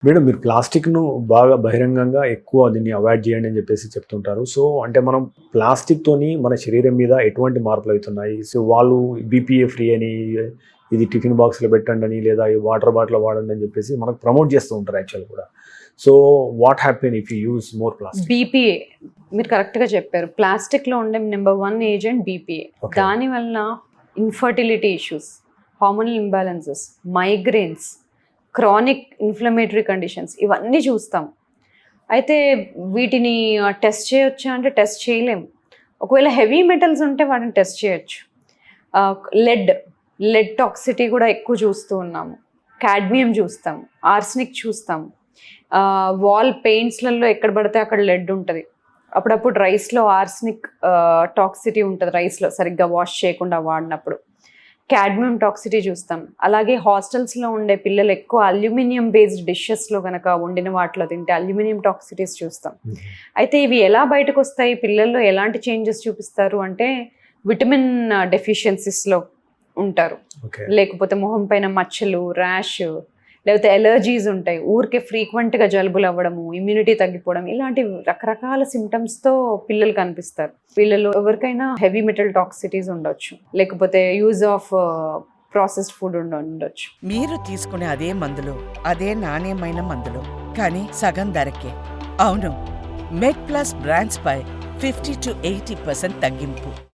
Madam మీరు ప్లాస్టిక్‌ను బాగా బహిరంగంగా ఎక్కువ దీన్ని అవాయిడ్ చేయండి అని చెప్పేసి చెప్తుంటారు. సో, అంటే మనం ప్లాస్టిక్‌తోని మన శరీరం మీద ఎటువంటి మార్పులయితున్నాయి? సో, వాళ్ళు బీపీఏ ఫ్రీ అని, ఇది టిఫిన్ బాక్స్‌లో పెట్టండని, లేదా ఈ వాటర్ బాటిల్ వాడండి అని చెప్పేసి మనకు ప్రమోట్ చేస్తూ ఉంటారు యాక్చువల్‌గా కూడా. So, what happen if you use more plastic? BPA మీరు కరెక్ట్‌గా చెప్పారు. ప్లాస్టిక్‌లో ఉండే నంబర్ 1 ఏజెంట్ బీపీఏ. ఓకే. దాని వలన infertility issues, hormonal imbalances, migrants, chronic inflammatory conditions ఇవన్నీ చూస్తాం. అయితే వీటిని టెస్ట్ చేయొచ్చా అంటే టెస్ట్ చేయలేం. ఒకవేళ హెవీ మెటల్స్ ఉంటే వాటిని టెస్ట్ చేయొచ్చు. లెడ్, లెడ్ టాక్సిటీ కూడా ఎక్కువ చూస్తూ ఉన్నాము. కాడ్మియం చూస్తాం, ఆర్సెనిక్ చూస్తాం. వాల్ పెయింట్స్‌లలో ఎక్కడ పడితే అక్కడ లెడ్ ఉంటది. అప్పుడప్పుడు రైస్‌లో ఆర్సెనిక్ టాక్సిటీ ఉంటది రైస్‌లో సరిగ్గా వాష్ చేయకుండా వాడినప్పుడు. కాడ్మియం టాక్సిటీ చూస్తాం. అలాగే హాస్టల్స్‌లో ఉండే పిల్లలు ఎక్కువ అల్యూమినియం బేస్డ్ డిషెస్‌లో గనక వండిన వాటిలో తింటే అల్యూమినియం టాక్సిటీస్ చూస్తాం. అయితే ఇవి ఎలా బయటకొస్తాయి? పిల్లల్లో ఎలాంటి చేంజెస్ చూపిస్తారు అంటే విటమిన్ డెఫిషియన్సీస్‌లో ఉంటారు. ఓకే. లేకపోతే మొహం పైన మచ్చలు, ర్యాష్, లేకపోతే ఎలర్జీస్ ఉంటాయి. ఊరికే ఫ్రీక్వెంట్‌గా జలుబులు అవ్వడము, ఇమ్యూనిటీ తగ్గిపోవడం ఇలాంటి రకరకాల సిమ్టమ్స్‌తో పిల్లలు కనిపిస్తారు. వీళ్ళలో ఎవరికైనా హెవీ మెటల్ టాక్సిటీస్ ఉండొచ్చు. లేకపోతే యూజ్ ఆఫ్ ప్రాసెస్డ్ ఫుడ్ ఉండొచ్చు. మీరు తీసుకునే అదే మందులు, అదే నాణ్యమైన మందులు, కానీ సగం ధరకే. అవును, మెడ్ ప్లస్ బ్రాండ్స్ పై 50 to 80% తగ్గింపు.